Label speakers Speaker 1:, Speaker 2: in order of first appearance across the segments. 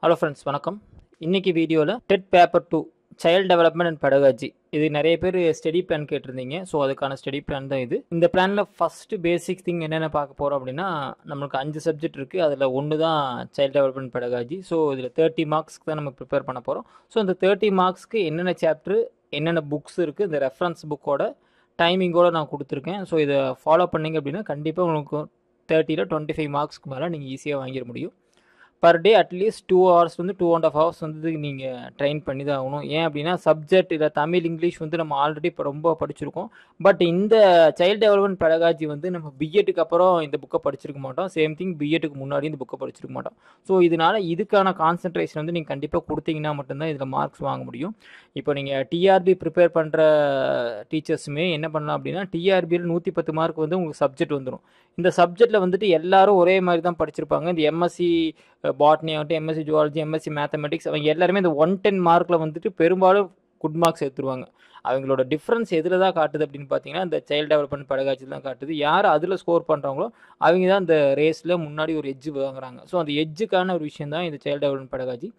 Speaker 1: Hello friends, வணக்கம். இன்னைக்கு வீடியோவில் dead paper 2 child development and pedagogy இது நிறைய பேர் ஸ்டடி பிளான் கேட்டிருந்தீங்க. ஸோ அதுக்கான ஸ்டடி பிளான் தான் இது. இந்த பிளானில் ஃபஸ்ட்டு பேசிக் திங் என்னென்ன பார்க்க போகிறோம் அப்படின்னா, நம்மளுக்கு 5 சப்ஜெக்ட் இருக்குது. அதில் ஒன்று தான் சைல்டு டெவலப்மெண்ட் பெடகாஜி. ஸோ இதில் 30 மார்க்ஸ்க்கு தான் நம்ம ப்ரிப்பேர் பண்ண போகிறோம். ஸோ இந்த 30 மார்க்ஸ்க்கு என்னென்ன சாப்டர், என்னென்ன புக்ஸ் இருக்குது, இந்த ரெஃபரன்ஸ் புக்கோட டைமிங்கோடு நான் கொடுத்துருக்கேன். ஸோ இதை ஃபாலோ பண்ணிங்க அப்படின்னா கண்டிப்பாக உங்களுக்கு 30ல் 25 மார்க்ஸ்க்கு மேலே நீங்கள் ஈஸியாக வாங்கிட முடியும். Per day at least 2 hours 2.5 hours நீங்கள் ட்ரெயின் பண்ணி தான் ஆகணும். ஏன் அப்படின்னா சப்ஜெக்ட் இதில் தமிழ், இங்கிலீஷ் நம்ம ஆல்ரெடி இப்போ ரொம்ப படிச்சிருக்கோம். பட் இந்த சைல்டு டெவலப்மெண்ட் பெடகாஜி நம்ம பிஎட்டுக்கு அப்புறம் இந்த புக்கை படிச்சிருக்க மாட்டோம். சேம் திங் பிஎட்டுக்கு முன்னாடி இந்த புக்கை படிச்சிருக்க மாட்டோம். ஸோ இதனால் இதுக்கான கான்சன்ட்ரேஷன் நீங்கள் கண்டிப்பாக கொடுத்தீங்கன்னா மட்டும்தான் இதில் மார்க்ஸ் வாங்க முடியும். இப்போ நீங்கள் டிஆர்பி ப்ரிப்பேர் பண்ணுற டீச்சர்ஸுமே என்ன பண்ணலாம் அப்படின்னா, டிஆர்பியில் 110 மார்க் உங்களுக்கு சப்ஜெக்ட் வந்துடும். இந்த சப்ஜெக்டில் எல்லாரும் ஒரே மாதிரி தான் படிச்சிருப்பாங்க. இந்த எம்எஸ்சி பாட்னி ஆகட்டும், எம்எஸ்சி ஜுவாலஜி, எம்எஸ்சி மேத்தமெட்டிக்ஸ், அவங்க எல்லாருமே இந்த 110 மார்க்கில் பெரும்பாலும் குட் மார்க்ஸ் எடுத்துருவாங்க. அவங்களோட டிஃப்ரென்ஸ் எதில் தான் காட்டுது அப்படின்னு பார்த்தீங்கன்னா, இந்த சைல்டு டெவலப்மெண்ட் பெடகாஜியில் தான் காட்டுது. யார் அதில் ஸ்கோர் பண்ணுறாங்களோ அவங்க தான் இந்த ரேஸில் முன்னாடி ஒரு எட்ஜ் வாங்குறாங்க. ஸோ அந்த எட்ஜுக்கான ஒரு விஷயம் தான் இந்த சைல்டு டெவலப்மெண்ட் பெடகாஜி.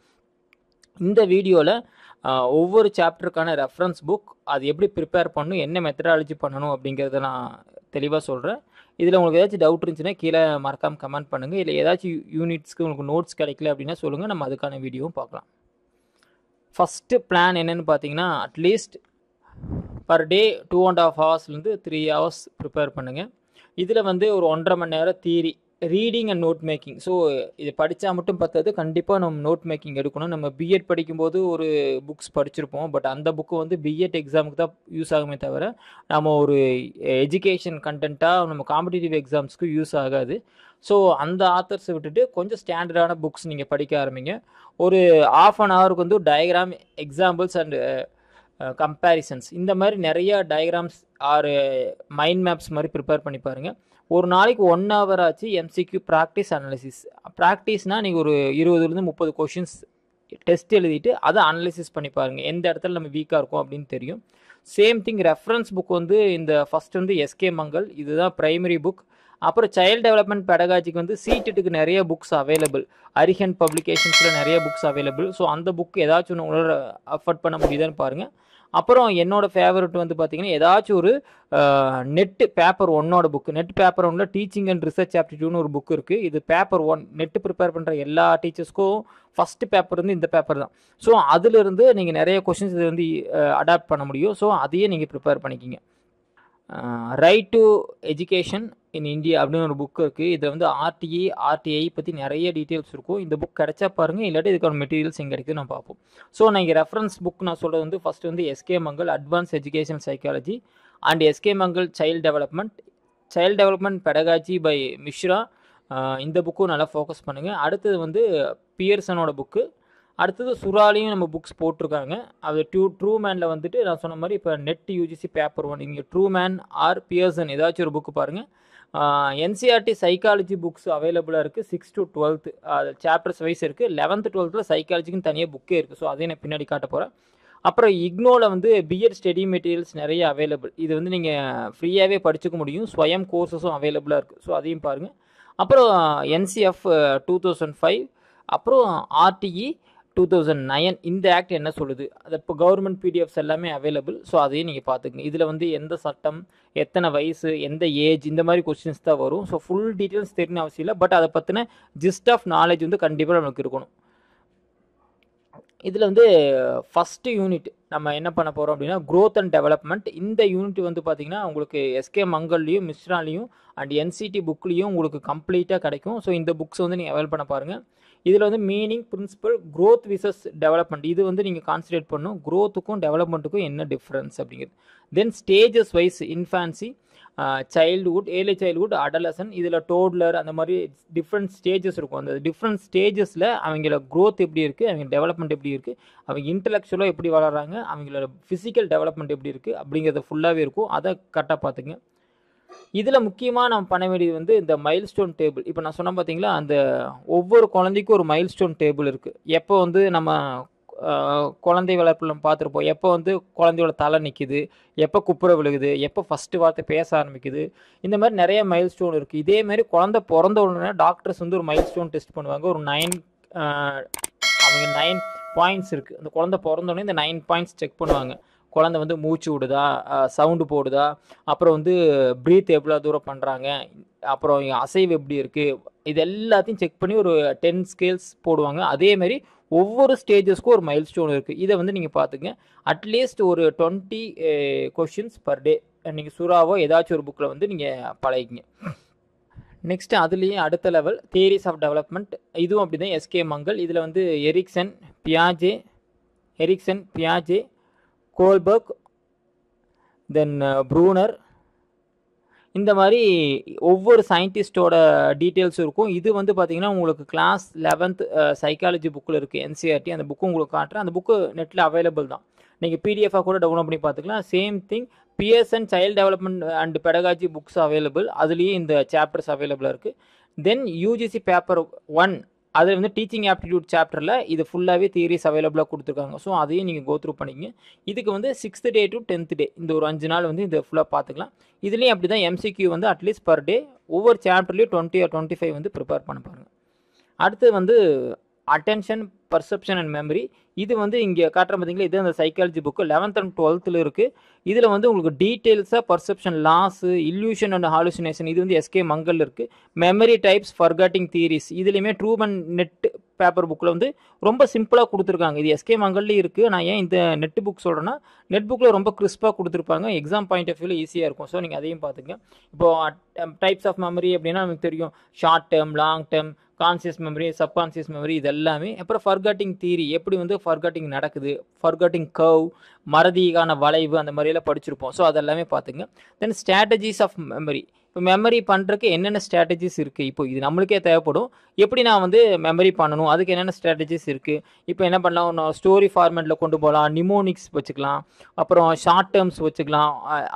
Speaker 1: இந்த வீடியோவில் ஒவ்வொரு சாப்டருக்கான ரெஃபரன்ஸ் புக், அது எப்படி ப்ரிப்பேர் பண்ணணும், என்ன மெத்தடாலஜி பண்ணணும் அப்படிங்கிறத நான் தெளிவாக சொல்கிறேன். இதில் உங்களுக்கு ஏதாச்சும் டவுட் இருந்துச்சுன்னா கீழே மறக்காமல் கமெண்ட் பண்ணுங்கள். இல்லை ஏதாச்சும் யூனிட்ஸ்க்கு உங்களுக்கு நோட்ஸ் கிடைக்கல அப்படின்னா சொல்லுங்கள், நம்ம அதுக்கான வீடியோவும் பார்க்கலாம். ஃபஸ்ட்டு பிளான் என்னென்னு பார்த்தீங்கன்னா, at least per day 2.5 hours 3 hours prepare பண்ணுங்கள். இதில் ஒரு 1.5 மணி நேரம் theory, reading and note making. So இது படித்தா மட்டும் பத்தாது, கண்டிப்பாக நம்ம நோட் மேக்கிங் எடுக்கணும். நம்ம பிஎட் படிக்கும்போது ஒரு புக்ஸ் படிச்சிருப்போம். பட் அந்த புக்கு பிஎட் எக்ஸாமுக்கு தான் யூஸ் ஆகுமே தவிர நம்ம ஒரு எஜுகேஷன் கண்டென்ட்டாக நம்ம காம்படிட்டிவ் எக்ஸாம்ஸ்க்கு யூஸ் ஆகாது. ஸோ அந்த ஆத்தர்ஸை விட்டுட்டு கொஞ்சம் ஸ்டாண்டர்டான புக்ஸ் நீங்கள் படிக்க ஆரம்பிங்க. ஒரு 1/2 hour diagram, examples and comparisons, இந்த மாதிரி நிறையா டயக்ராம்ஸ் ஆர் மைண்ட் மேப்ஸ் மாதிரி ப்ரிப்பேர் பண்ணி பாருங்கள். ஒரு நாளைக்கு 1 hour ஆச்சு எம்சிக்யூ ப்ராக்டிஸ் அனாலிசிஸ். ப்ராக்டிஸ்னால் நீங்கள் ஒரு 20-30 கொஷின்ஸ் டெஸ்ட் எழுதிட்டு அதை அனலிசிஸ் பண்ணி பாருங்கள். எந்த இடத்துல நம்ம வீக்காக இருக்கோம் அப்படின்னு தெரியும். சேம் திங் ரெஃபரன்ஸ் புக் இந்த ஃபஸ்ட் எஸ்கே மங்கள், இதுதான் ப்ரைமரி புக். அப்புறம் சைல்டு டெவலப்மெண்ட் பெடகாஜிக்கு சீட்டுக்கு நிறைய புக்ஸ் அவைலபிள். அரிஹன் பப்ளிகேஷன்ஸில் நிறைய புக்ஸ் அவைலபிள். ஸோ அந்த புக் ஏதாச்சும் ஒன்று உங்களால் அஃபோர்ட் பண்ண முடியுதான்னு பாருங்கள். அப்புறம் என்னோட ஃபேவரட் பார்த்தீங்கன்னா, ஏதாச்சும் ஒரு net paper 1 book. Net paper 1 teaching and research ஆப்டிடியூட்னு ஒரு புக் இருக்குது. இது பேப்பர் 1 நெட்டு ப்ரிப்பேர் பண்ணுற எல்லா டீச்சர்ஸ்க்கும் ஃபஸ்ட்டு பேப்பர் இந்த பேப்பர் தான். ஸோ அதிலிருந்து நீங்கள் நிறைய கொஷின்ஸ் இது அடாப்ட் பண்ண முடியும். ஸோ அதையே நீங்கள் ப்ரிப்பேர் பண்ணிக்கிங்க. Right to education in India அப்படின்னு ஒரு புக் இருக்குது. இதில் ஆர்டிஐ பற்றி நிறைய டீட்டெயில்ஸ் இருக்கும். இந்த புக் கிடைச்சா பாருங்கள், இல்லாட்டி இதுக்கான மெட்டீரியல்ஸ் எங்கே கிடைக்குது நான் பார்ப்போம். ஸோ நான் இங்கே ரெஃபரன்ஸ் புக் நான் சொல்கிறது first SK Mangal advance education psychology and SK Mangal child development pedagogy by Mishra. இந்த புக்கும் நல்லா ஃபோக்கஸ் பண்ணுங்கள். அடுத்தது பியர்சனோட புக்கு. அடுத்தது சுறாலையும் நம்ம புக்ஸ் போட்டிருக்காங்க. அது ட்ரூ மேனில் நான் சொன்ன மாதிரி இப்போ நெட் யூஜிசி பேப்பர் 1 இங்கே ட்ரூ மேன் ஆர் பியர்சன் ஏதாச்சும் ஒரு புக்கு பாருங்கள். என்சிஆர்டி சைக்காலஜி புக்ஸ் அவைலபிளாக இருக்குது. 6 to 12 சாப்டர்ஸ் வைஸ் இருக்குது. 11th 12th சைக்காலஜிக்குன்னு தனியாக புக்கே இருக்குது. ஸோ அதையும் நான் பின்னாடி காட்ட போகிறேன். அப்புறம் இக்னோவில் பிஎட் ஸ்டடி மெட்டீரியல்ஸ் நிறைய அவைலபிள். இது நீங்கள் ஃப்ரீயாகவே படிச்சுக்க முடியும். ஸ்வயம் கோர்சஸும் அவைலபிளாக இருக்குது. ஸோ அதையும் பாருங்கள். அப்புறம் என்சிஎஃப் 2005, அப்புறம் ஆர்டிஇ 2009 இந்த ஆக்ட் என்ன சொல்லுது, அது இப்போ கவர்மெண்ட் பிடிஎஃப்ஸ் எல்லாமே அவைலபிள். ஸோ அதையும் நீங்கள் பார்த்துக்குங்க. இதில் எந்த சட்டம், எத்தனை வயசு, எந்த ஏஜ், இந்த மாதிரி கொஸ்டின்ஸ் தான் வரும். ஸோ ஃபுல் டீட்டெயில்ஸ் தெரியணும் அவசியம் இல்லை. பட் அதை பற்றின ஜிஸ்ட் ஆஃப் நாலேஜ் கண்டிப்பாக நமக்கு இருக்கணும். இதில் ஃபஸ்ட்டு யூனிட் நம்ம என்ன பண்ண போகிறோம் அப்படின்னா, க்ரோத் அண்ட் டெவலப்மெண்ட். இந்த யூனிட் பார்த்தீங்கன்னா உங்களுக்கு எஸ்கே மங்கள்லேயும் மிஸ்ராலையும் அண்ட் என்சிடி புக்லேயும் உங்களுக்கு கம்ப்ளீட்டாக கிடைக்கும். ஸோ இந்த புக்ஸ் நீங்கள் அவைல் பண்ண பாருங்கள். இதில் meaning, principle, growth versus development, இது நீங்கள் கான்சன்ட்ரேட் பண்ணணும். க்ரோத்துக்கும் டெவலப்மெண்ட்டுக்கும் என்ன டிஃப்ரென்ஸ் அப்படிங்கிறது. Then stages wise infancy, childhood, early childhood, adolescence, இதில் டோட்லர், அந்த மாதிரி டிஃப்ரெண்ட் ஸ்டேஜஸ் இருக்கும். அந்த டிஃப்ரெண்ட் ஸ்டேஜஸில் அவங்களோட க்ரோத் எப்படி இருக்குது, அவங்க டெவலப்மெண்ட் எப்படி இருக்குது, அவங்க இன்டலெக்சுவலாக எப்படி வளர்கிறாங்க, அவங்களோட ஃபிசிக்கல் டெவலப்மெண்ட் எப்படி இருக்குது அப்படிங்கிறது ஃபுல்லாகவே இருக்கும். அதை கரெக்டாக பார்த்துங்க. இதில் முக்கியமாக நம்ம பண்ண வேண்டியது இந்த மைல்ஸ்டோன் டேபிள். இப்போ நான் சொன்ன பார்த்தீங்களா, அந்த ஒவ்வொரு குழந்தைக்கும் ஒரு மைல்ஸ்டோன் டேபிள் இருக்குது. எப்போ நம்ம குழந்தை வளர்ப்பில் பார்த்துருப்போம். எப்போ குழந்தையோட தலை நிற்கிது, எப்போ குப்புற விழுகுது, எப்போ ஃபஸ்ட்டு வார்த்தை பேச ஆரம்பிக்குது, இந்த மாதிரி நிறைய மைல் ஸ்டோன் இருக்குது. இதேமாரி குழந்தை பிறந்த உடனே டாக்டர்ஸ் ஒரு மைல் ஸ்டோன் டெஸ்ட் பண்ணுவாங்க. ஒரு 9 அவங்க 9 பாயிண்ட்ஸ் இருக்குது. அந்த குழந்தை பிறந்தோடனே இந்த 9 பாயிண்ட்ஸ் செக் பண்ணுவாங்க. குழந்தை வந்து மூச்சு விடுதா, சவுண்டு போடுதா, அப்புறம் வந்து ப்ரீத் எவ்வளோ தூரம் பண்ணுறாங்க, அப்புறம் அசைவு எப்படி இருக்குது, இது எல்லாத்தையும் செக் பண்ணி ஒரு 10 ஸ்கேல்ஸ் போடுவாங்க. அதேமாரி ஒவ்வொரு ஸ்டேஜஸ்க்கும் ஒரு மைல் ஸ்டோன் இருக்குது. இதை வந்து நீங்கள் பார்த்துங்க. அட்லீஸ்ட் ஒரு 20 கொஷின்ஸ் பர் டே நீங்கள் சுறாவோ ஏதாச்சும் ஒரு புக்கில் வந்து நீங்கள் பழகிங்க. நெக்ஸ்ட்டு அதுலேயே அடுத்த லெவல் தியரிஸ் ஆஃப் டெவலப்மெண்ட். இதுவும் அப்படி தான் எஸ்கே மங்கள். இதில் வந்து எரிக்சன், பியாஜே, கோல்பர்க், தென் ப்ரூனர், இந்த மாதிரி ஒவ்வொரு சயின்டிஸ்டோட டீட்டெயில்ஸ் இருக்கும். இது வந்து பார்த்திங்கன்னா உங்களுக்கு கிளாஸ் 11th சைக்காலஜி புக்கில் இருக்குது, என்சிஆர்டி. அந்த புக்கு உங்களுக்கு காட்டுறேன். அந்த புக்கு நெட்டில் அவைலபிள் தான். நீங்கள் பிடிஎஃபாக கூட டவுன்லோட் பண்ணி பார்த்துக்கலாம். Same thing BSN child development and pedagogy books available. அதுலேயே இந்த சாப்டர்ஸ் அவைலபிளாக இருக்குது. தென் யூஜிசி பேப்பர் 1 அதில் வந்து டீச்சிங் ஆப்டிடியூட் சாப்டரில் இது ஃபுல்லாகவே தியரிஸ் அவைலபிளாக கொடுத்துருக்காங்க. ஸோ அதையும் நீங்கள் கோத்ரூ பண்ணிக்கங்க. இதுக்கு வந்து 6th டே டு 10th டே இந்த ஒரு 5 நாள் வந்து இதை ஃபுல்லாக பார்த்துக்கலாம். இதுலேயும் அப்படி தான் எம்சிக்யூ வந்து அட்லீஸ்ட் பர் டே ஒவ்வொரு சாப்டர்லேயும் 20 or 25 வந்து ப்ரிப்பேர் பண்ண பாருங்கள். அடுத்து வந்து அட்டென்ஷன், பர்செப்ஷன் அண்ட் மெமரி. இது வந்து இங்கே காட்டுற பார்த்தீங்களா, இது அந்த psychology book 11th and 12th இருக்குது. இதில் வந்து உங்களுக்கு டீட்டெயில்ஸாக perception laws, illusion and hallucination, இது வந்து எஸ்கே மங்கள் இருக்குது. மெமரி டைப்ஸ், ஃபர்காட்டிங் தியரிஸ், இதுலேயுமே ட்ரூமன் நெட் பேப்பர் புக்கில் வந்து ரொம்ப சிம்பிளாக கொடுத்துருக்காங்க. இது எஸ்கே மங்கள்லேயும் இருக்குது. நான் ஏன் இந்த நெட் புக் சொல்கிறேன்னா, நெட் புக்கில் ரொம்ப கிறிஸ்பாக கொடுத்துருப்பாங்க. எக்ஸாம் பாயிண்ட் ஆஃப் வியூவில் ஈஸியாக இருக்கும். ஸோ நீங்கள் அதையும் பார்த்துங்க. இப்போது டைப்ஸ் ஆஃப் மெமரி அப்படின்னா நமக்கு தெரியும், short term, long term, conscious memory, subconscious memory, இது எல்லாமே. அப்புறம் ஃபர்காட்டிங் தியரி, எப்படி வந்து ஃபர்காட்டிங் நடக்குது, ஃபர்காட்டிங் கர்வ், மறதிக்கான வளைவு, அந்த மாதிரியெல்லாம் படிச்சிருப்போம். ஸோ அதெல்லாமே பார்த்துங்க. தென் ஸ்ட்ராட்டஜிஸ் ஆஃப் மெமரி. இப்போ மெமரி பண்ணுறதுக்கு என்னென்ன ஸ்ட்ராட்டஜிஸ் இருக்குது, இப்போ இது நம்மளுக்கே தேவைப்படும். எப்படி நான் வந்து மெமரி பண்ணணும், அதுக்கு என்னென்ன ஸ்ட்ராட்டஜிஸ் இருக்குது. இப்போ என்ன பண்ணலாம், ஸ்டோரி ஃபார்மேட்டில் கொண்டு போகலாம், நிமோனிக்ஸ் வச்சுக்கலாம், அப்புறம் ஷார்ட் டேர்ம்ஸ் வச்சுக்கலாம்,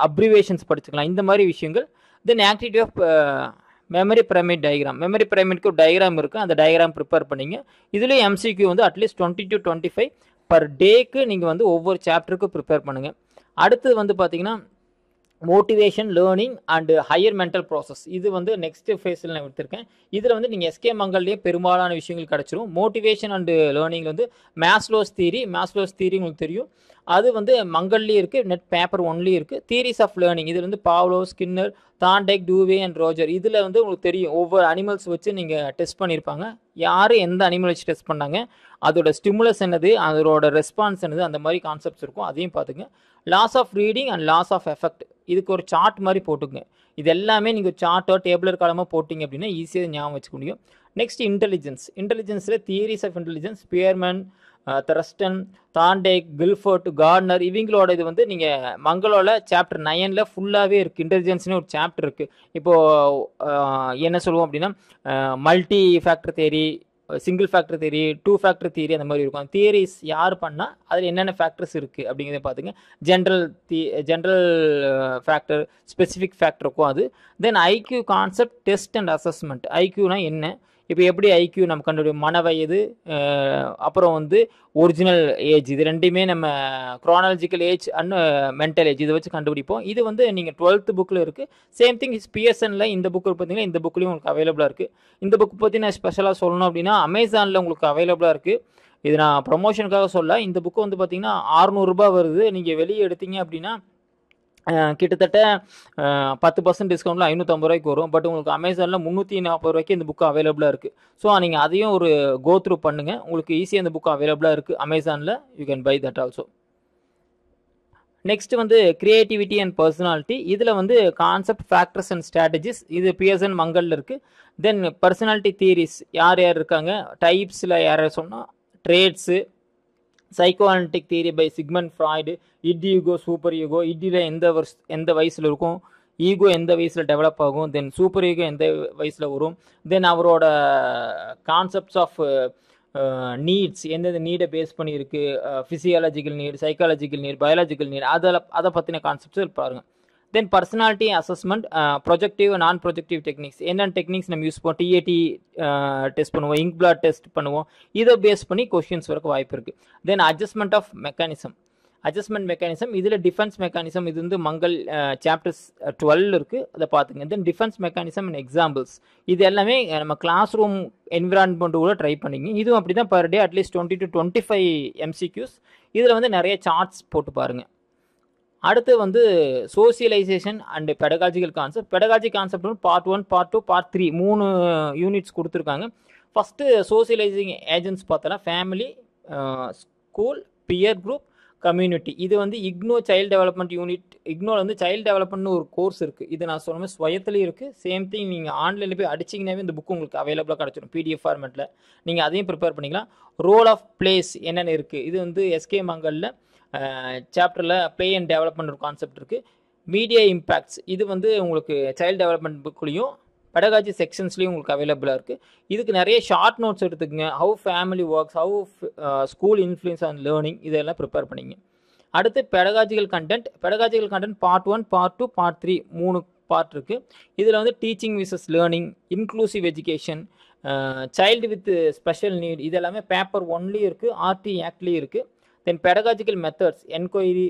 Speaker 1: அப்ரிவேஷன்ஸ் படிச்சுக்கலாம், இந்த மாதிரி விஷயங்கள். Then activity of memory pyramid diagram. Memory பிரமிட்க்கு ஒரு டயக்ராம் இருக்குது, அந்த டயக்ராம் ப்ரிப்பேர் பண்ணிங்க. இதுலேயும் எம்சிக்யூ வந்து அட்லீஸ்ட் 20 to 25 பர் டேக்கு நீங்கள் வந்து ஒவ்வொரு சாப்டருக்கும் ப்ரிப்பேர் பண்ணுங்கள். அடுத்து வந்து பார்த்தீங்கன்னா motivation, learning and higher mental process. இது வந்து நெக்ஸ்ட் ஃபேஸில் நான் எடுத்திருக்கேன். இதில் வந்து நீங்கள் எஸ்கே மங்கள்லேயே பெரும்பாலான விஷயங்கள் கிடச்சிரும். மோட்டிவேஷன் அண்டு லேர்னிங் வந்து மேஸ்லோஸ் தியரி உங்களுக்கு தெரியும். அது வந்து மங்கள்லேயும் இருக்குது, நெட் பேப்பர் 1லேயும் இருக்குது. தியரிஸ் ஆஃப் லேர்னிங், இது வந்து பாவ்லோ, ஸ்கின்னர், தாண்டெக், டூவே அண்ட் ரோஜர். இதில் வந்து உங்களுக்கு தெரியும், ஒவ்வொரு அனிமல்ஸ் வச்சு நீங்கள் டெஸ்ட் பண்ணியிருப்பாங்க. யார் எந்த அனிமல் வச்சு டெஸ்ட் பண்ணாங்க, அதோட ஸ்டிமுலஸ் என்னது, அதோட ரெஸ்பான்ஸ் என்னது, அந்த மாதிரி கான்செப்ட்ஸ் இருக்கும். அதையும் பார்த்துங்க. Laws of reading and laws of effect, இதுக்கு ஒரு சார்ட் மாதிரி போட்டுங்க. இது எல்லாமே நீங்கள் சார்ட்டோ டேபிளர் காலமாக போட்டிங்க அப்படின்னா ஈஸியாக ஞாபகம் வச்சுக்க முடியும். நெக்ஸ்ட் இன்டெலிஜென்ஸில் theories of intelligence, Spearman, Thurstone, Thorndike, Guilford, Gardner, இவங்களோட இது வந்து நீங்கள் மங்களோட சாப்டர் 9ல் ஃபுல்லாகவே இருக்குது. இன்டெலிஜென்ஸ்னு ஒரு சாப்டர் இருக்குது. இப்போது என்ன சொல்லுவோம் அப்படின்னா, multi factor theory, single factor theory, 2 factor theory, அந்த மாதிரி இருக்கும். தியரிஸ் யார் பண்ணால் அதில் என்னென்ன ஃபேக்டர்ஸ் இருக்குது அப்படிங்கிறத பார்த்துங்க. ஜென்ரல் ஃபேக்டர், ஸ்பெசிஃபிக் ஃபேக்டருக்கும் அது. Then IQ concept, test and assessment. ஐக்யூனா என்ன, இப்போ எப்படி ஐக்யூ நம்ம கண்டுபிடிக்கும், மன வயது, அப்புறம் வந்து ஒரிஜினல் ஏஜ், இது ரெண்டுமே நம்ம chronological age and mental age இதை வச்சு கண்டுபிடிப்போம். இது வந்து நீங்கள் 12th புக்கில் இருக்குது. சேம் திங் பிஎஸ்என்ல இந்த புக்கு பார்த்தீங்கன்னா இந்த புக்லேயும் உங்களுக்கு அவைலபிளாக இருக்குது. இந்த புக் பற்றி நான் ஸ்பெஷலாக சொல்லணும் அப்படின்னா அமேசானில் உங்களுக்கு அவைலபிளாக இருக்குது. இது நான் ப்ரொமோஷனுக்காக சொல்ல. இந்த புக்கு வந்து பார்த்தீங்கன்னா 600 ரூபாய் வருது. நீங்கள் வெளியே எடுத்தீங்க அப்படின்னா கிட்டத்தட்ட 10% டிஸ்கவுண்ட்டில் 550 ரூபாய்க்கு வரும். பட் உங்களுக்கு அமேசானில் 340 ரூபாய்க்கு இந்த புக்கு அவைலபிளாக இருக்குது. ஸோ நீங்கள் அதையும் ஒரு கோத்ரூ பண்ணுங்கள். உங்களுக்கு ஈஸியாக இந்த புக்கு அவைலபிளாக இருக்குது அமேசானில். You can buy that also. Next வந்து கிரியேட்டிவிட்டி அண்ட் பர்சனாலிட்டி. இதில் வந்து கான்செப்ட், ஃபேக்டர்ஸ் அண்ட் ஸ்ட்ராட்டஜிஸ், இது பிஎஸ்என் மங்கலில் இருக்குது. தென் பர்சனாலிட்டி தியரிஸ், யார் இருக்காங்க, டைப்ஸில் யார் சொன்னால் traits, psychoanalytic theory by Sigmund Freud, id ego, super ego, இட்டில் எந்த வயசில் இருக்கும், ஈகோ எந்த வயசில் டெவலப் ஆகும், தென் சூப்பர் ஈகோ எந்த வயசில் வரும், தென் அவரோட கான்செப்ட்ஸ் ஆஃப் நீட்ஸ் எந்தெந்த நீடை பேஸ் பண்ணியிருக்கு, physiological need, psychological need, biological need, அதை பற்றின கான்செப்ட்ஸ் பாருங்கள். Then personality assessment, projective, non projective techniques, என்னென்ன டெக்னிக்ஸ் நம்ம யூஸ் பண்ணுவோம், டிஏடி டெஸ்ட் பண்ணுவோம், இங்க் பிளாட் டெஸ்ட் பண்ணுவோம், இதை பேஸ் பண்ணி கொஷின்ஸ் வரக்கு வாய்ப்பு இருக்குது. Then adjustment of mechanism, adjustment mechanism, இதில் டிஃபென்ஸ் மெக்கானிசம், இது வந்து மங்கள் சாப்டர்ஸ் 12 இருக்குது, அதை பார்த்துங்க. Then defence mechanism and examples, இது எல்லாமே நம்ம கிளாஸ் ரூம் என்விரான்மெண்ட் கூட ட்ரை பண்ணிங்க. இதுவும் அப்படி தான் per day at least 20 to 25 MCQs. இதில் வந்து நிறைய சார்ட்ஸ் போட்டு பாருங்கள். அடுத்து வந்து socialisation and pedagogical concept. Pedagogy concept வந்து பார்ட் 1, பார்ட் 2, பார்ட் 3 3 யூனிட்ஸ் கொடுத்துருக்காங்க. ஃபஸ்ட்டு சோசியலைசிங் ஏஜென்ட்ஸ் பார்த்தோன்னா family, school, pier group, community. இது வந்து இக்னோ சைல்டு டெவலப்மெண்ட் யூனிட். இக்னோவில் வந்து சைல்டு டெவலப்மெண்ட்னு ஒரு கோர்ஸ் இருக்குது. இது நான் சொன்ன ஸ்வயத்துலேயும் இருக்குது. சேம் திங் நீங்கள் ஆன்லைனில் போய் அடிச்சிங்கனாவே இந்த புக்கு உங்களுக்கு அவைலபிளாக கிடச்சிடும் PDF ஃபார்மேட்டில். நீங்கள் அதையும் ப்ரிப்பேர் பண்ணிக்கலாம். ரோல் ஆஃப் பிளேஸ் என்னென்ன இருக்குது, இது வந்து எஸ்கே மங்கலில் சாப்டரில் ப்ளே அண்ட் டெவலப்மெண்ட் ஒரு கான்செப்ட் இருக்குது. மீடியா இம்பேக்ட்ஸ், இது வந்து உங்களுக்கு சைல்டு டெவலப்மெண்ட் புக்லேயும் பெடகாஜி செக்ஷன்ஸ்லேயும் உங்களுக்கு அவைலபிளாக இருக்குது. இதுக்கு நிறைய ஷார்ட் நோட்ஸ் எடுத்துக்கங்க. How family works, how school influence on learning, இதெல்லாம் ப்ரிப்பேர் பண்ணிங்க. அடுத்து pedagogical content. Pedagogical content part 1, part 2, part 3 3 part இருக்குது. இதில் வந்து teaching versus learning, inclusive education, child with special need, இது எல்லாமே பேப்பர் 1லேயும் இருக்குது, RT ஆக்ட்லேயும் இருக்குது. Then pedagogical methods, enquiry,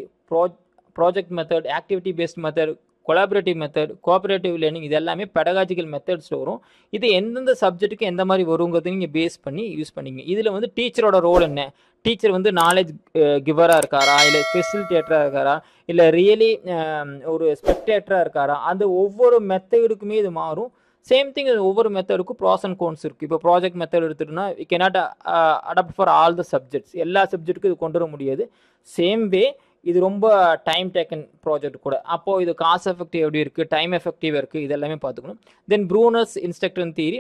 Speaker 1: project method, activity based method, collaborative method, cooperative learning, இது எல்லாமே பெடகாஜிக்கல் மெத்தட்ஸில் வரும். இது எந்தெந்த சப்ஜெக்ட்டுக்கு எந்த மாதிரி வருங்கிறது நீங்கள் பேஸ் பண்ணி யூஸ் பண்ணிங்க. இதில் வந்து டீச்சரோட ரோல் என்ன, டீச்சர் வந்து நாலேஜ் கிவராக இருக்காரா, இல்லை ஃபெசிலிட்டேட்டராக இருக்காரா, இல்லை ரியலி ஒரு ஸ்பெக்டேட்டராக இருக்காரா, அந்த ஒவ்வொரு மெத்தடுக்குமே இது மாறும். சேம் திங் ஒவ்வொரு மெத்தடுக்கும் ப்ராஸ் அண்ட் கோன்ஸ் இருக்குது. இப்போ ப்ராஜெக்ட் மெத்தட் எடுத்துட்டோம்னா we cannot adapt for all the subjects. எல்லா சப்ஜெக்ட்டுக்கும் இது கொண்டு வர முடியாது. சேம் வே இது ரொம்ப டைம் டேக்கன் ப்ராஜெக்ட் கூட. அப்போது இது காஸ்ட் எஃபெக்டிவ் எப்படி இருக்குது, டைம் எஃபெக்டிவ் இருக்குது, இது எல்லாமே பார்த்துக்கணும். Then Bruner's instructor theory,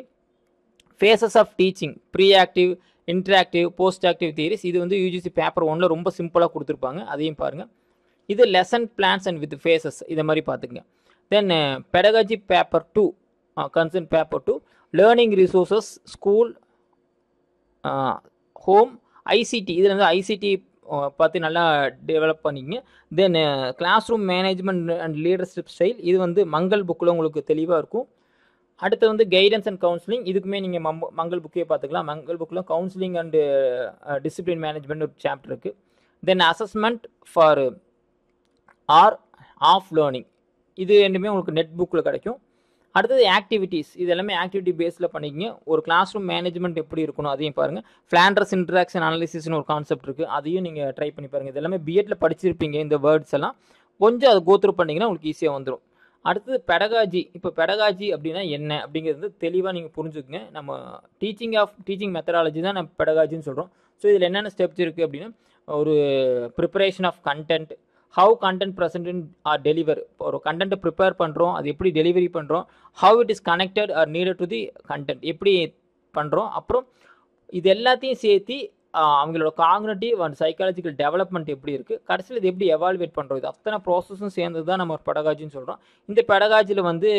Speaker 1: phases of teaching, pre active, interactive, post active theories, இது வந்து UGC பேப்பர் 1ல் ரொம்ப சிம்பிளாக கொடுத்துருப்பாங்க, அதையும் பாருங்கள். இது lesson plans and with phases, இதை மாதிரி பார்த்துக்குங்க. Then pedagogy paper 2, concern paper 2, learning resources, school, home, ICT, இதில் வந்து ICT பார்த்து நல்லா டெவலப் பண்ணிங்க. Then classroom management and leadership style, இது வந்து மங்கள் புக்கில் உங்களுக்கு தெளிவாக இருக்கும். அடுத்து வந்து கைடன்ஸ் அண்ட் கவுன்சிலிங், இதுக்குமே நீங்கள் மங்கள் புக்கே பார்த்துக்கலாம். மங்கள் புக்கில் கவுன்சிலிங் அண்டு டிசிப்ளின் மேனேஜ்மெண்ட் ஒரு சாப்டர் இருக்குது. தென் அசஸ்மெண்ட் ஃபார் ஆஃப் லேர்னிங், இது ரெண்டுமே உங்களுக்கு நெட் புக்கில் கிடைக்கும். அடுத்தது ஆக்டிவிட்டீஸ், இது எல்லாமே ஆக்டிவிட்டி பேஸில் பண்ணிக்கிங்க. ஒரு கிளாஸ் ரூம் மேனேஜ்மெண்ட் எப்படி இருக்கணும் அதையும் பாருங்கள். ஃப்ளாண்டர்ஸ் இன்ட்ராக்ஷன் அனாலிசிஸ்னு ஒரு கான்செப்ட் இருக்குது, அதையும் நீங்கள் ட்ரை பண்ணி பாருங்கள். இது எல்லாமே பிஎட்டில் படிச்சிருப்பீங்க. இந்த வேர்ட்ஸ் எல்லாம் கொஞ்சம் அதை கோத்ரூ பண்ணிங்கன்னா உங்களுக்கு ஈஸியாக வந்துடும். அடுத்தது பெடகாஜி. இப்போ பெடகாஜி அப்படின்னா என்ன அப்படிங்கிறது தெளிவாக நீங்கள் புரிஞ்சுக்குங்க. நம்ம டீச்சிங் மெத்தடாலஜி தான் நம்ம பெடகாஜின்னு சொல்கிறோம். ஸோ இதில் என்னென்ன ஸ்டெப்ஸ் இருக்குது அப்படின்னா, ஒரு preparation of content, how content present or deliver, ஒரு கண்டென்ட்டை ப்ரிப்பேர் பண்ணுறோம், அது எப்படி டெலிவரி பண்ணுறோம், how it is connected or needed to the content, எப்படி பண்ணுறோம். அப்புறம் இது எல்லாத்தையும் சேர்த்து அவங்களோட காக்னிட்டிவ் அண்ட் சைக்காலஜிக்கல் டெவலப்மெண்ட் எப்படி இருக்குது, கடைசியில் இது எப்படி எவால்வேட் பண்ணுறோம், இது அத்தனை ப்ராசஸும் சேர்ந்து தான் நம்ம பெடகாஜின்னு சொல்கிறோம். இந்த பெடகாஜியில் வந்து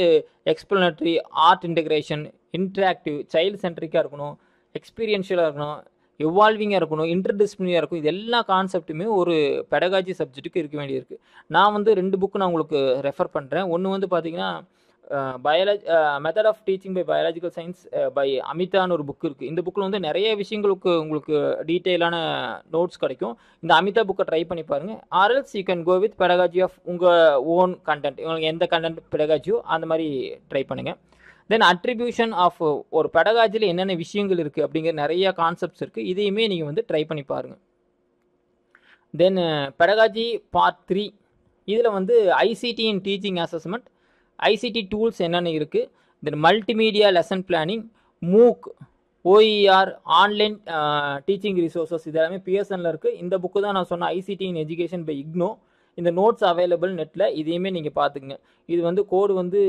Speaker 1: எக்ஸ்பிளனட்ரி, ஆர்ட் இன்டெகிரேஷன், இன்ட்ராக்டிவ், சைல்டு சென்ட்ரிக்காக இருக்கணும், எக்ஸ்பீரியன்ஷியலாக இருக்கணும், எவால்விங்காக இருக்கணும், இன்டர்டிசிப்ளினாக இருக்கும். இது எல்லா கான்செப்ட்டுமே ஒரு பெடகாஜி சப்ஜெக்ட்டுக்கு இருக்க வேண்டியிருக்கு. நான் வந்து 2 புக்கு நான் உங்களுக்கு ரெஃபர் பண்ணுறேன். ஒன்று வந்து பார்த்தீங்கன்னா method of teaching by biological science by அமிதான்னு ஒரு புக் இருக்குது. இந்த புக்கில் வந்து நிறைய விஷயங்களுக்கு உங்களுக்கு டீட்டெயிலான நோட்ஸ் கிடைக்கும். இந்த அமிதா புக்கை ட்ரை பண்ணி பாருங்கள். Or else you can go with pedagogy of உங்கள் ஓன் கண்டென்ட். உங்களுக்கு எந்த கண்டென்ட் பெடகாஜியோ அந்த மாதிரி ட்ரை பண்ணுங்கள். தென் அட்ரிபியூஷன் ஆஃப் ஒரு பெடகாஜியில் என்னென்ன விஷயங்கள் இருக்குது அப்படிங்கிற நிறைய கான்செப்ட்ஸ் இருக்குது. இதையுமே நீங்கள் வந்து ட்ரை பண்ணி பாருங்கள். தென் பெடகாஜி பார்ட் 3, இதில் வந்து ICT in teaching assessment, ICT tools என்னென்ன இருக்குது, then multimedia lesson planning, MOOC, OER, online teaching resources, இது எல்லாமே PSNல இருக்குது. இந்த புக்கு தான் நான் சொன்ன ICT in education by IGNOU. இந்த நோட்ஸ் அவைலபிள் நெட்டில், இதையுமே நீங்கள் பார்த்துக்குங்க. இது வந்து கோடு வந்து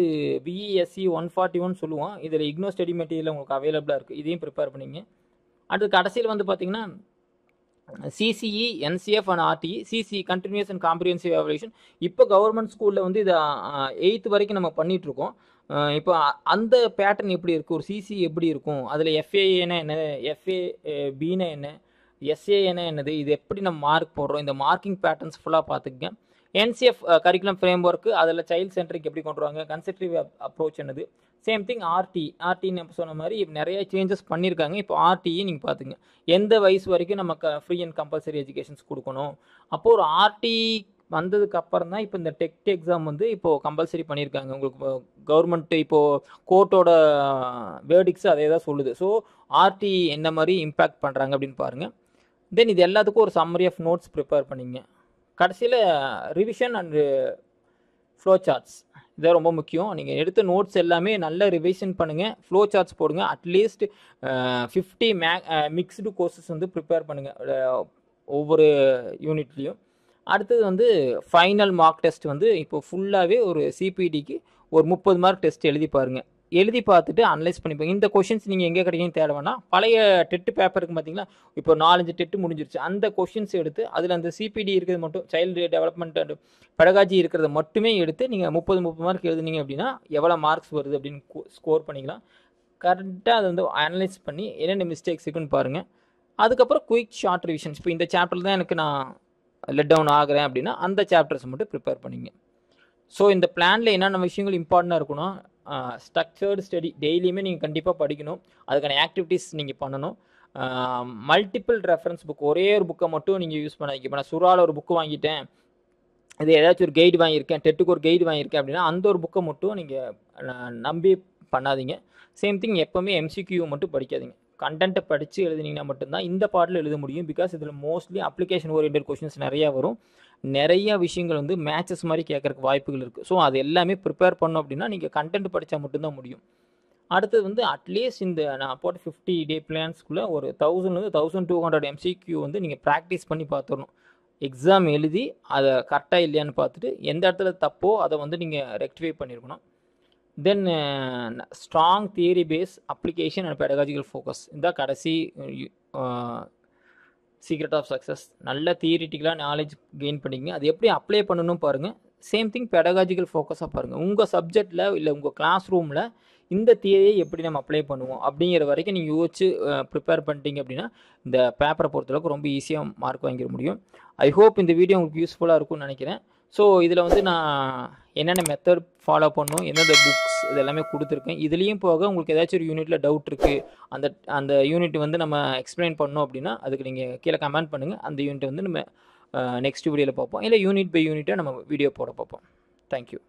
Speaker 1: BESC 141 சொல்லுவோம். இதில் இக்னோ ஸ்டடி மெட்டீரியல் உங்களுக்கு அவைலபிளாக இருக்குது, இதையும் ப்ரிப்பேர் பண்ணிங்க. அடுத்து கடைசியில் வந்து பார்த்தீங்கன்னா CCE, NCF and RTE. CCE continuous and comprehensive evaluation. இப்போ கவர்மெண்ட் ஸ்கூலில் வந்து இதை 8th வரைக்கும் நம்ம பண்ணிகிட்ருக்கோம். இப்போ அந்த பேட்டர்ன் எப்படி இருக்குது, ஒரு CCE எப்படி இருக்கும், அதில் FAAனா என்ன, FABனா என்ன, SAனா என்னது, இது எப்படி நம்ம மார்க் போடுறோம், இந்த மார்க்கிங் பேட்டர்ன்ஸ் ஃபுல்லாக பார்த்துக்கங்க. NCF கரிக்குலம் ஃப்ரேம் ஒர்க்கு, அதில் சைல்டு சென்ட்ரிக் எப்படி கொண்டு வருவாங்க, கன்செப்டிவ் அப்ரோச் என்னது, சேம் திங் ஆர்டி நம்ம சொன்ன மாதிரி நிறைய சேஞ்சஸ் பண்ணியிருக்காங்க. இப்போ ஆர்டிஇ நீங்கள் பார்த்துங்க, எந்த வயசு வரைக்கும் நம்ம ஃப்ரீ அண்ட் கம்பல்சரி எஜுகேஷன்ஸ் கொடுக்கணும். அப்போது ஒரு ஆர்டி வந்ததுக்கு அப்புறம் தான் இப்போ இந்த டெட் எக்ஸாம் வந்து இப்போது கம்பல்சரி பண்ணியிருக்காங்க. உங்களுக்கு கவர்மெண்ட் இப்போது கோர்ட்டோட வேர்டிக்ஸ் அதே தான் சொல்லுது. ஸோ ஆர்டி என்ன மாதிரி இம்பேக்ட் பண்ணுறாங்க அப்படின்னு பாருங்கள். தென் இது எல்லாத்துக்கும் ஒரு சம்மரி ஆஃப் நோட்ஸ் ப்ரிப்பேர் பண்ணிங்க. கடைசியில் ரிவிஷன் அண்டு ஃப்ளோ சார்ட்ஸ் இதான் ரொம்ப முக்கியம். நீங்கள் எடுத்த நோட்ஸ் எல்லாமே நல்லா ரிவிஷன் பண்ணுங்கள், ஃப்ளோ சார்ட்ஸ் போடுங்க. அட்லீஸ்ட் 50 மிக்ஸ்டு கோர்சஸ் வந்து ப்ரிப்பேர் பண்ணுங்கள் ஒவ்வொரு யூனிட்லேயும். அடுத்தது வந்து ஃபைனல் மார்க் டெஸ்ட் வந்து இப்போ ஃபுல்லாகவே ஒரு சிபிடிக்கு ஒரு 30 மார்க் டெஸ்ட் எழுதி பாருங்கள். எழுதி பார்த்துட்டு அனலைஸ் பண்ணிப்போங்க. இந்த கொஷின்ஸ் நீங்கள் எங்கே கிடைக்கும் தேட வேணாம். பழைய டெட்டு பேப்பருக்கு பார்த்தீங்களா, இப்போ 4-5 டெட்டு முடிஞ்சிருச்சு. அந்த கொஷின்ஸ் எடுத்து அதில் அந்த சிபிடி இருக்கிறது மட்டும், சைல்டு டெவலப்மெண்ட் அண்ட் பெடகாஜி இருக்கிறத மட்டுமே எடுத்து நீங்கள் 30 மார்க் எழுதுனீங்க அப்படின்னா எவ்வளோ மார்க்ஸ் வருது அப்படின்னு ஸ்கோர் பண்ணிக்கலாம். கரெக்டாக அதை வந்து அனலைஸ் பண்ணி என்னென்ன மிஸ்டேக்ஸ் இருக்குன்னு பாருங்கள். அதுக்கப்புறம் குயிக் ஷார்ட் ரிவிஷன்ஸ். இப்போ இந்த சாப்டர் தான் எனக்கு நான் லெட் டவுன் ஆகிறேன் அப்படின்னா அந்த சாப்டர்ஸ் மட்டும் ப்ரிப்பேர் பண்ணிங்க. ஸோ இந்த பிளானில் என்னென்ன விஷயங்கள் இம்பார்ட்டண்ட்டாக இருக்கணும், ஸ்ட்ரக்சர்டு ஸ்டடி டெய்லியுமே நீங்கள் கண்டிப்பாக படிக்கணும். அதுக்கான ஆக்டிவிட்டீஸ் நீங்கள் பண்ணணும். மல்டிபிள் ரெஃபரன்ஸ் புக், ஒரே ஒரு புக்கை மட்டும் நீங்கள் யூஸ் பண்ணாதீங்க. இப்போ நான் சுறாவில் ஒரு புக்கு வாங்கிட்டேன், இது ஏதாச்சும் ஒரு கைடு வாங்கியிருக்கேன், டெட்டுக்கு ஒரு கைடு வாங்கியிருக்கேன் அப்படின்னா அந்த ஒரு புக்கை மட்டும் நீங்கள் நம்பி பண்ணாதீங்க. சேம் திங் எப்போவுமே எம்சிக்யூ மட்டும் படிக்காதீங்க. கண்டென்ட்டை படித்து எழுதினீங்கன்னா மட்டும்தான் இந்த பாட்டில் எழுத முடியும். பிகாஸ் இதில் மோஸ்ட்லி அப்ளிகேஷன் ஓரியன்டட் கொஷின்ஸ் நிறையா வரும். நிறைய விஷயங்கள் வந்து மேட்சஸ் மாதிரி கேட்கறக்கு வாய்ப்புகள் இருக்குது. ஸோ அது எல்லாமே ப்ரிப்பேர் பண்ணோம் அப்படின்னா நீங்கள் கண்டென்ட் படித்தா மட்டும்தான் முடியும். அடுத்தது வந்து அட்லீஸ்ட் இந்த நான் போட்ட 50 டே பிளான்ஸ்குள்ளே ஒரு 1000 to 1200 எம்சிக்யூ வந்து நீங்கள் ப்ராக்டிஸ் பண்ணி பார்த்துடணும். எக்ஸாம் எழுதி அதை கரெக்டாக இல்லையான்னு பார்த்துட்டு எந்த இடத்துல தப்போ அதை வந்து நீங்கள் ரெக்டிஃபை பண்ணியிருக்கணும். Then strong theory base application and pedagogical focus, இந்த கடைசி சீக்ரெட் ஆஃப் சக்ஸஸ். நல்ல தியரிட்டிக்கலாக நாலேஜ் கெயின் பண்ணிங்க, அது எப்படி அப்ளை பண்ணணும் பாருங்கள். சேம் திங் பெடகாஜிக்கல் ஃபோக்கஸாக பாருங்கள். உங்கள் சப்ஜெக்டில் இல்லை உங்கள் கிளாஸ் ரூமில் இந்த தியரியை எப்படி நம்ம அப்ளை பண்ணுவோம் அப்படிங்கிற வரைக்கும் நீங்கள் யோசிச்சு ப்ரிப்பேர் பண்ணிட்டீங்க அப்படின்னா இந்த பேப்பரை பொறுத்தளவுக்கு ரொம்ப ஈஸியாக மார்க் வாங்கிட முடியும். ஐ ஹோப் இந்த வீடியோ உங்களுக்கு யூஸ்ஃபுல்லாக இருக்கும்னு நினைக்கிறேன். ஸோ இதில் வந்து நான் என்னென்ன மெத்தட் ஃபாலோ பண்ணணும், எந்தெந்த புக்ஸ் இது எல்லாமே கொடுத்துருக்கேன். இதுலேயும் போக உங்களுக்கு ஏதாச்சும் ஒரு யூனிட்டில் டவுட் இருக்குது, அந்த யூனிட் வந்து நம்ம எக்ஸ்பிளைன் பண்ணோம் அப்படின்னா அதுக்கு நீங்கள் கீழே கமெண்ட் பண்ணுங்கள். அந்த யூனிட் வந்து நம்ம நெக்ஸ்ட் வீடியோவில் பார்ப்போம். இல்லை யூனிட் பை யூனிட்டாக நம்ம வீடியோ போட பார்ப்போம். தேங்க்யூ.